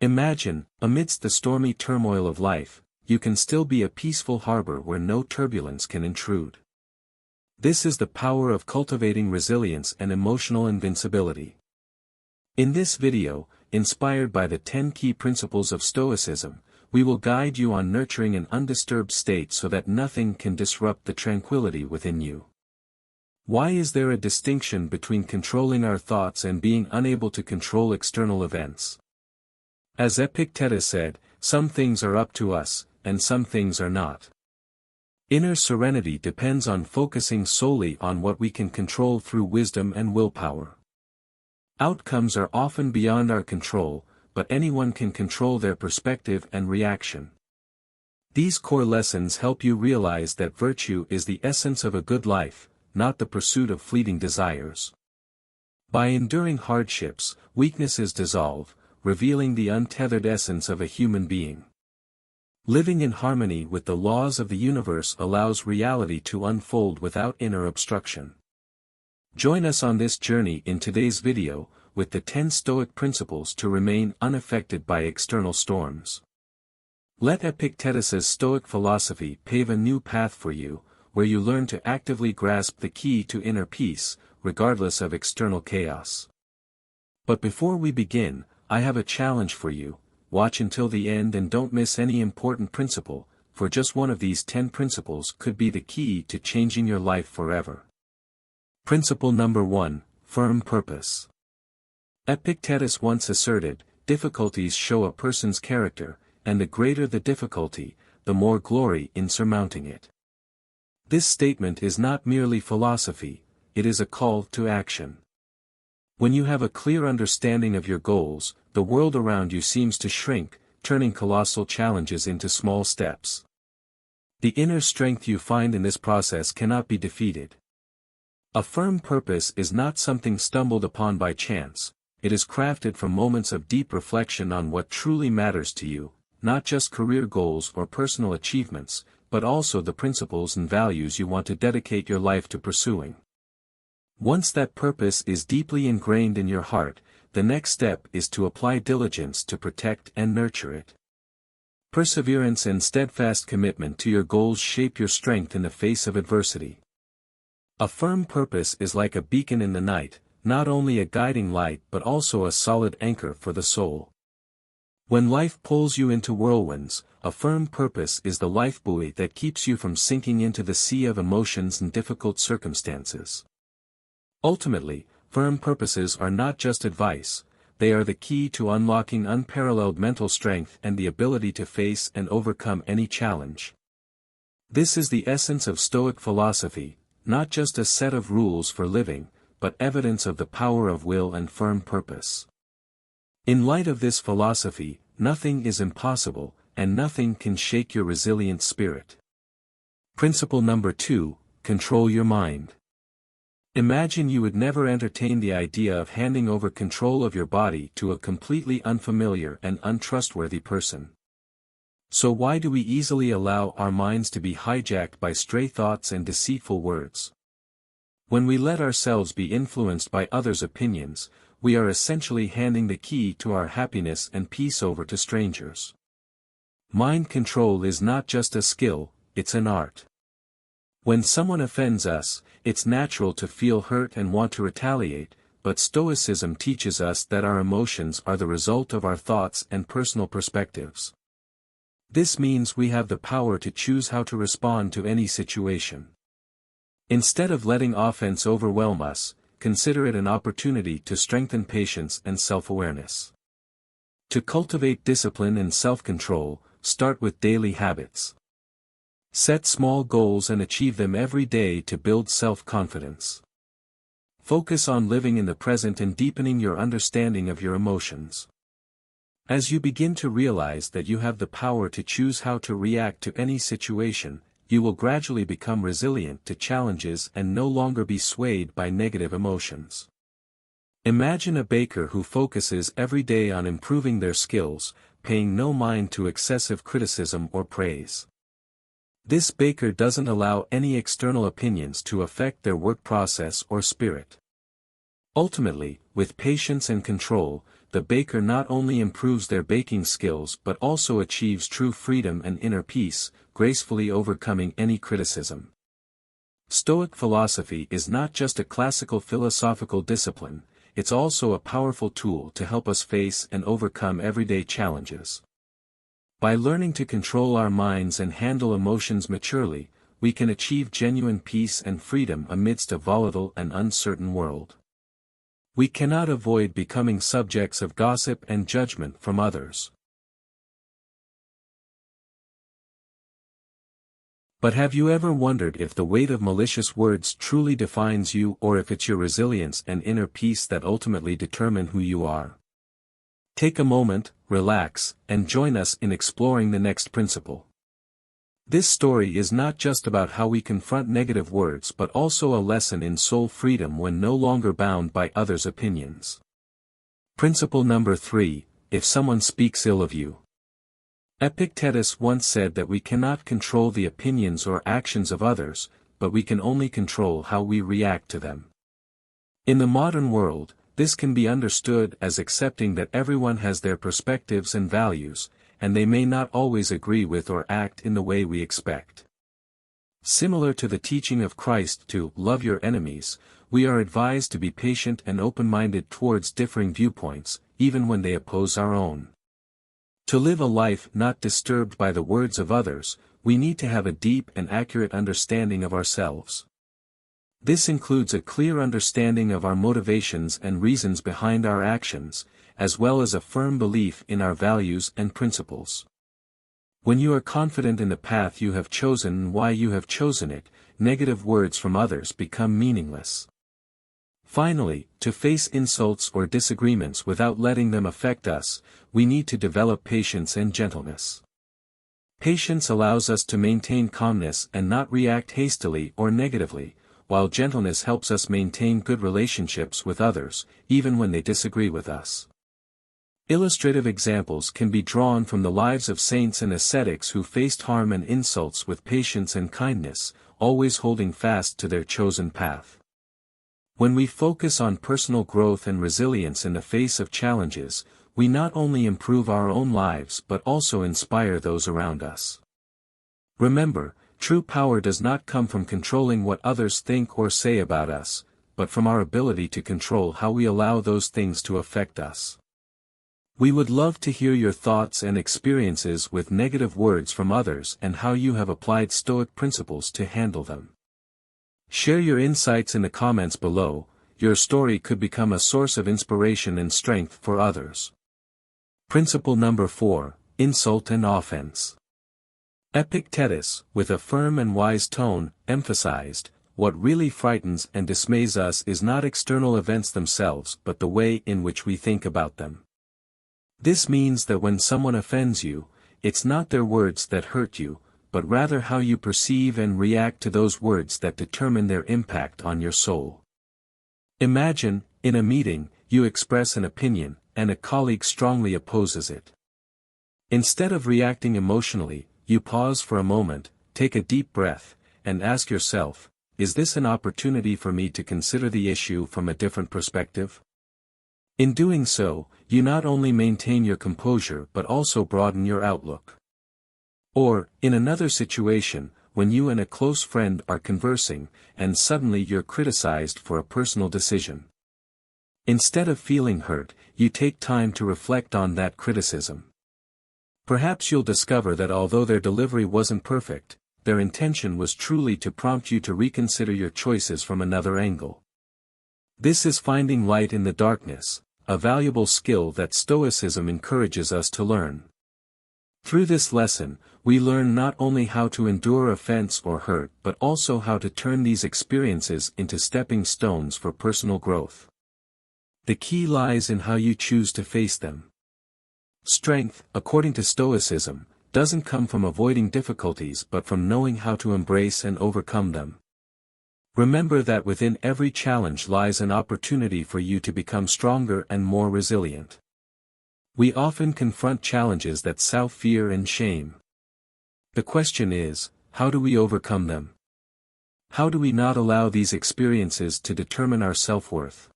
Imagine, amidst the stormy turmoil of life, you can still be a peaceful harbor where no turbulence can intrude. This is the power of cultivating resilience and emotional invincibility. In this video, inspired by the 10 key principles of Stoicism, we will guide you on nurturing an undisturbed state so that nothing can disrupt the tranquility within you. Why is there a distinction between controlling our thoughts and being unable to control external events? As Epictetus said, some things are up to us, and some things are not. Inner serenity depends on focusing solely on what we can control through wisdom and willpower. Outcomes are often beyond our control, but anyone can control their perspective and reaction. These core lessons help you realize that virtue is the essence of a good life, not the pursuit of fleeting desires. By enduring hardships, weaknesses dissolve, revealing the untethered essence of a human being. Living in harmony with the laws of the universe allows reality to unfold without inner obstruction. Join us on this journey in today's video, with the 10 Stoic principles to remain unaffected by external storms. Let Epictetus's Stoic philosophy pave a new path for you, where you learn to actively grasp the key to inner peace, regardless of external chaos. But before we begin, I have a challenge for you. Watch until the end and don't miss any important principle, for just one of these 10 principles could be the key to changing your life forever. Principle number 1, firm purpose. Epictetus once asserted, difficulties show a person's character, and the greater the difficulty, the more glory in surmounting it. This statement is not merely philosophy, it is a call to action. When you have a clear understanding of your goals, the world around you seems to shrink, turning colossal challenges into small steps. The inner strength you find in this process cannot be defeated. A firm purpose is not something stumbled upon by chance, it is crafted from moments of deep reflection on what truly matters to you, not just career goals or personal achievements, but also the principles and values you want to dedicate your life to pursuing. Once that purpose is deeply ingrained in your heart, the next step is to apply diligence to protect and nurture it. Perseverance and steadfast commitment to your goals shape your strength in the face of adversity. A firm purpose is like a beacon in the night, not only a guiding light but also a solid anchor for the soul. When life pulls you into whirlwinds, a firm purpose is the lifebuoy that keeps you from sinking into the sea of emotions and difficult circumstances. Ultimately, firm purposes are not just advice, they are the key to unlocking unparalleled mental strength and the ability to face and overcome any challenge. This is the essence of Stoic philosophy, not just a set of rules for living, but evidence of the power of will and firm purpose. In light of this philosophy, nothing is impossible, and nothing can shake your resilient spirit. Principle number 2, control your mind. Imagine you would never entertain the idea of handing over control of your body to a completely unfamiliar and untrustworthy person. So why do we easily allow our minds to be hijacked by stray thoughts and deceitful words? When we let ourselves be influenced by others' opinions, we are essentially handing the key to our happiness and peace over to strangers. Mind control is not just a skill, it's an art. When someone offends us, it's natural to feel hurt and want to retaliate, but Stoicism teaches us that our emotions are the result of our thoughts and personal perspectives. This means we have the power to choose how to respond to any situation. Instead of letting offense overwhelm us, consider it an opportunity to strengthen patience and self-awareness. To cultivate discipline and self-control, start with daily habits. Set small goals and achieve them every day to build self-confidence. Focus on living in the present and deepening your understanding of your emotions. As you begin to realize that you have the power to choose how to react to any situation, you will gradually become resilient to challenges and no longer be swayed by negative emotions. Imagine a baker who focuses every day on improving their skills, paying no mind to excessive criticism or praise. This baker doesn't allow any external opinions to affect their work process or spirit. Ultimately, with patience and control, the baker not only improves their baking skills but also achieves true freedom and inner peace, gracefully overcoming any criticism. Stoic philosophy is not just a classical philosophical discipline, it's also a powerful tool to help us face and overcome everyday challenges. By learning to control our minds and handle emotions maturely, we can achieve genuine peace and freedom amidst a volatile and uncertain world. We cannot avoid becoming subjects of gossip and judgment from others. But have you ever wondered if the weight of malicious words truly defines you, or if it's your resilience and inner peace that ultimately determine who you are? Take a moment, relax, and join us in exploring the next principle. This story is not just about how we confront negative words but also a lesson in soul freedom when no longer bound by others' opinions. Principle number 3, if someone speaks ill of you. Epictetus once said that we cannot control the opinions or actions of others, but we can only control how we react to them. In the modern world, this can be understood as accepting that everyone has their perspectives and values, and they may not always agree with or act in the way we expect. Similar to the teaching of Christ to love your enemies, we are advised to be patient and open-minded towards differing viewpoints, even when they oppose our own. To live a life not disturbed by the words of others, we need to have a deep and accurate understanding of ourselves. This includes a clear understanding of our motivations and reasons behind our actions, as well as a firm belief in our values and principles. When you are confident in the path you have chosen and why you have chosen it, negative words from others become meaningless. Finally, to face insults or disagreements without letting them affect us, we need to develop patience and gentleness. Patience allows us to maintain calmness and not react hastily or negatively, while gentleness helps us maintain good relationships with others, even when they disagree with us. Illustrative examples can be drawn from the lives of saints and ascetics who faced harm and insults with patience and kindness, always holding fast to their chosen path. When we focus on personal growth and resilience in the face of challenges, we not only improve our own lives but also inspire those around us. Remember, true power does not come from controlling what others think or say about us, but from our ability to control how we allow those things to affect us. We would love to hear your thoughts and experiences with negative words from others and how you have applied Stoic principles to handle them. Share your insights in the comments below. Your story could become a source of inspiration and strength for others. Principle number 4, insult and offense. Epictetus, with a firm and wise tone, emphasized, what really frightens and dismays us is not external events themselves but the way in which we think about them. This means that when someone offends you, it's not their words that hurt you, but rather how you perceive and react to those words that determine their impact on your soul. Imagine, in a meeting, you express an opinion, and a colleague strongly opposes it. Instead of reacting emotionally, you pause for a moment, take a deep breath, and ask yourself, is this an opportunity for me to consider the issue from a different perspective? In doing so, you not only maintain your composure but also broaden your outlook. Or, in another situation, when you and a close friend are conversing, and suddenly you're criticized for a personal decision. Instead of feeling hurt, you take time to reflect on that criticism. Perhaps you'll discover that although their delivery wasn't perfect, their intention was truly to prompt you to reconsider your choices from another angle. This is finding light in the darkness, a valuable skill that Stoicism encourages us to learn. Through this lesson, we learn not only how to endure offense or hurt but also how to turn these experiences into stepping stones for personal growth. The key lies in how you choose to face them. Strength, according to Stoicism, doesn't come from avoiding difficulties but from knowing how to embrace and overcome them. Remember that within every challenge lies an opportunity for you to become stronger and more resilient. We often confront challenges that sow fear and shame. The question is, how do we overcome them? How do we not allow these experiences to determine our self-worth?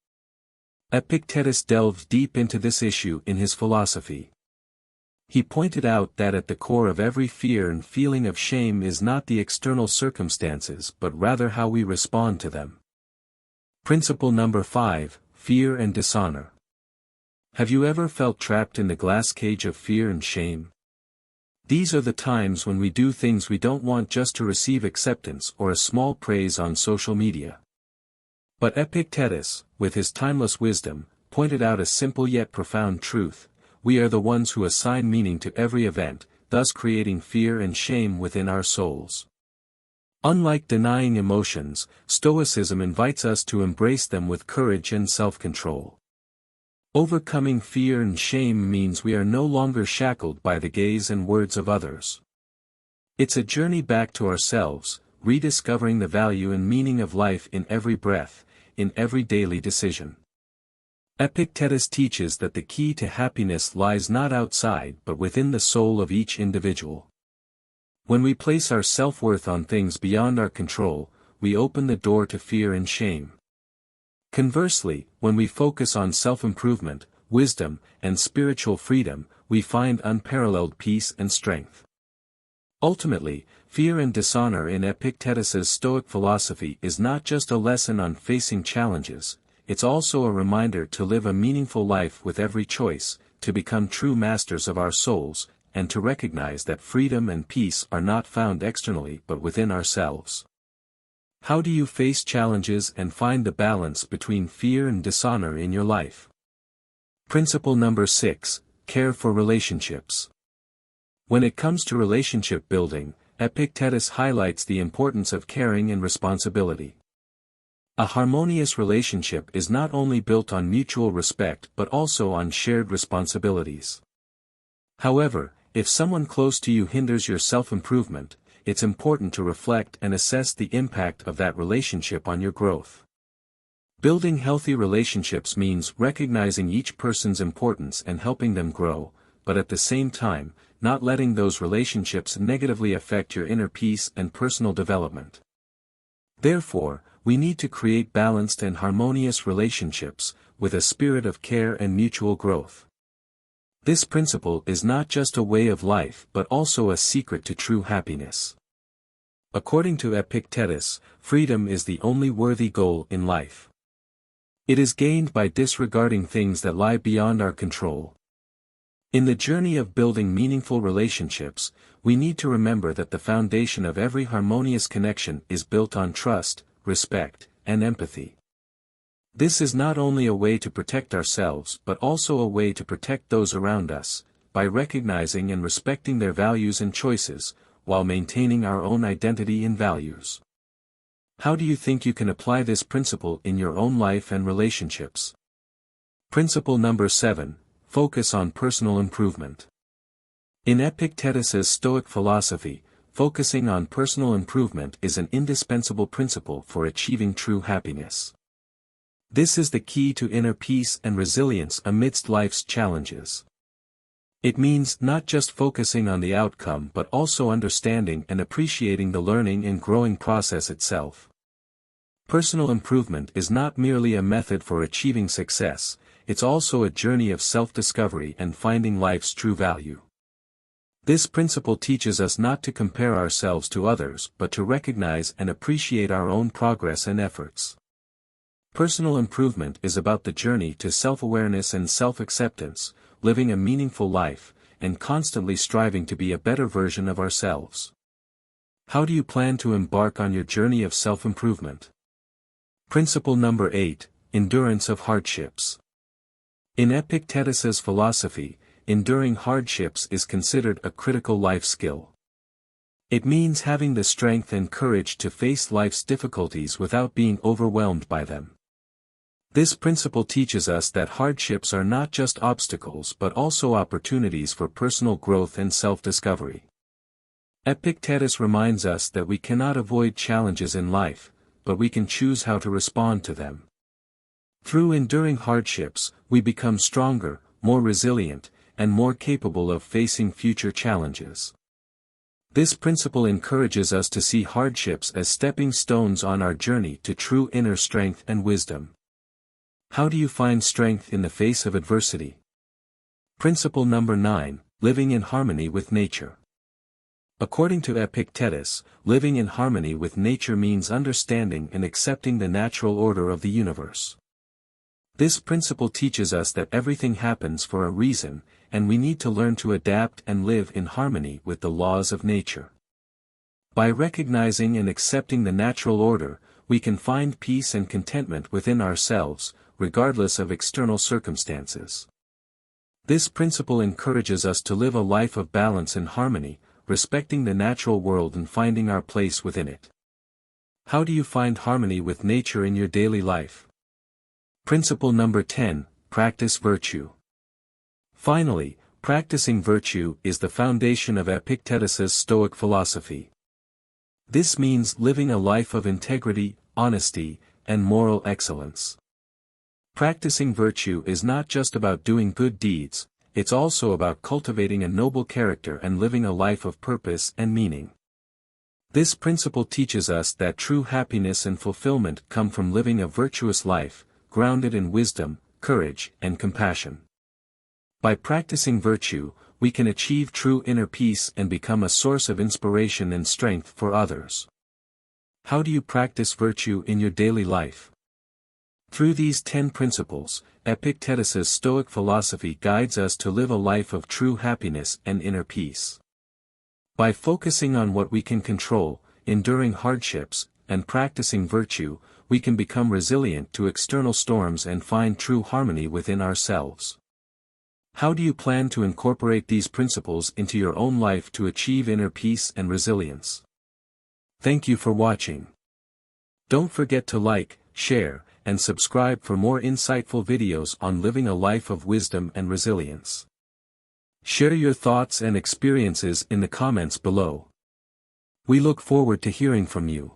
Epictetus delved deep into this issue in his philosophy. He pointed out that at the core of every fear and feeling of shame is not the external circumstances but rather how we respond to them. Principle number 5, Fear and Dishonor. Have you ever felt trapped in the glass cage of fear and shame? These are the times when we do things we don't want just to receive acceptance or a small praise on social media. But Epictetus, with his timeless wisdom, pointed out a simple yet profound truth: we are the ones who assign meaning to every event, thus creating fear and shame within our souls. Unlike denying emotions, Stoicism invites us to embrace them with courage and self-control. Overcoming fear and shame means we are no longer shackled by the gaze and words of others. It's a journey back to ourselves, rediscovering the value and meaning of life in every breath, in every daily decision. Epictetus teaches that the key to happiness lies not outside but within the soul of each individual. When we place our self-worth on things beyond our control, we open the door to fear and shame. Conversely, when we focus on self-improvement, wisdom, and spiritual freedom, we find unparalleled peace and strength. Ultimately, fear and dishonor in Epictetus's Stoic philosophy is not just a lesson on facing challenges, it's also a reminder to live a meaningful life with every choice, to become true masters of our souls, and to recognize that freedom and peace are not found externally but within ourselves. How do you face challenges and find the balance between fear and dishonor in your life? Principle number 6, Care for relationships. When it comes to relationship building, Epictetus highlights the importance of caring and responsibility. A harmonious relationship is not only built on mutual respect but also on shared responsibilities. However, if someone close to you hinders your self-improvement, it's important to reflect and assess the impact of that relationship on your growth. Building healthy relationships means recognizing each person's importance and helping them grow, but at the same time, not letting those relationships negatively affect your inner peace and personal development. Therefore, we need to create balanced and harmonious relationships, with a spirit of care and mutual growth. This principle is not just a way of life but also a secret to true happiness. According to Epictetus, freedom is the only worthy goal in life. It is gained by disregarding things that lie beyond our control. In the journey of building meaningful relationships, we need to remember that the foundation of every harmonious connection is built on trust, respect, and empathy. This is not only a way to protect ourselves but also a way to protect those around us, by recognizing and respecting their values and choices, while maintaining our own identity and values. How do you think you can apply this principle in your own life and relationships? Principle number 7, Focus on personal improvement. In Epictetus's Stoic philosophy, focusing on personal improvement is an indispensable principle for achieving true happiness. This is the key to inner peace and resilience amidst life's challenges. It means not just focusing on the outcome but also understanding and appreciating the learning and growing process itself. Personal improvement is not merely a method for achieving success, it's also a journey of self-discovery and finding life's true value. This principle teaches us not to compare ourselves to others but to recognize and appreciate our own progress and efforts. Personal improvement is about the journey to self-awareness and self-acceptance, living a meaningful life, and constantly striving to be a better version of ourselves. How do you plan to embark on your journey of self-improvement? Principle number 8, Endurance of hardships. In Epictetus's philosophy, enduring hardships is considered a critical life skill. It means having the strength and courage to face life's difficulties without being overwhelmed by them. This principle teaches us that hardships are not just obstacles but also opportunities for personal growth and self-discovery. Epictetus reminds us that we cannot avoid challenges in life, but we can choose how to respond to them. Through enduring hardships, we become stronger, more resilient, and more capable of facing future challenges. This principle encourages us to see hardships as stepping stones on our journey to true inner strength and wisdom. How do you find strength in the face of adversity? Principle number 9, living in harmony with nature. According to Epictetus, living in harmony with nature means understanding and accepting the natural order of the universe. This principle teaches us that everything happens for a reason, and we need to learn to adapt and live in harmony with the laws of nature. By recognizing and accepting the natural order, we can find peace and contentment within ourselves, regardless of external circumstances. This principle encourages us to live a life of balance and harmony, respecting the natural world and finding our place within it. How do you find harmony with nature in your daily life? Principle number 10, practice virtue. Finally, practicing virtue is the foundation of Epictetus's Stoic philosophy. This means living a life of integrity, honesty, and moral excellence. Practicing virtue is not just about doing good deeds, it's also about cultivating a noble character and living a life of purpose and meaning. This principle teaches us that true happiness and fulfillment come from living a virtuous life, grounded in wisdom, courage, and compassion. By practicing virtue, we can achieve true inner peace and become a source of inspiration and strength for others. How do you practice virtue in your daily life? Through these 10 principles, Epictetus's Stoic philosophy guides us to live a life of true happiness and inner peace. By focusing on what we can control, enduring hardships, and practicing virtue, we can become resilient to external storms and find true harmony within ourselves. How do you plan to incorporate these principles into your own life to achieve inner peace and resilience? Thank you for watching. Don't forget to like, share, and subscribe for more insightful videos on living a life of wisdom and resilience. Share your thoughts and experiences in the comments below. We look forward to hearing from you.